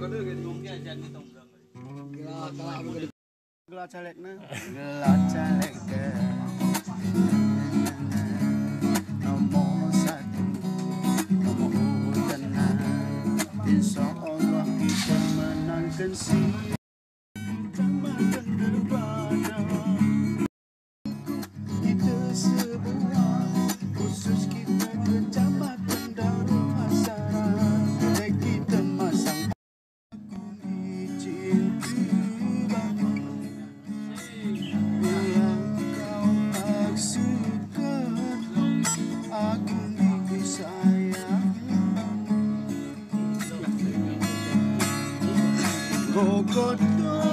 Gelar caleg na. Gelar caleg ke. Nomor satu, nomor utama. Insya Allah kita menangkan si. Utamakan daripada kita semua, khusus kita kecamatan Darul Hasanah. Kita masang aku izin kembali. Bila kau maksudkan aku ingin sayang. Gogoto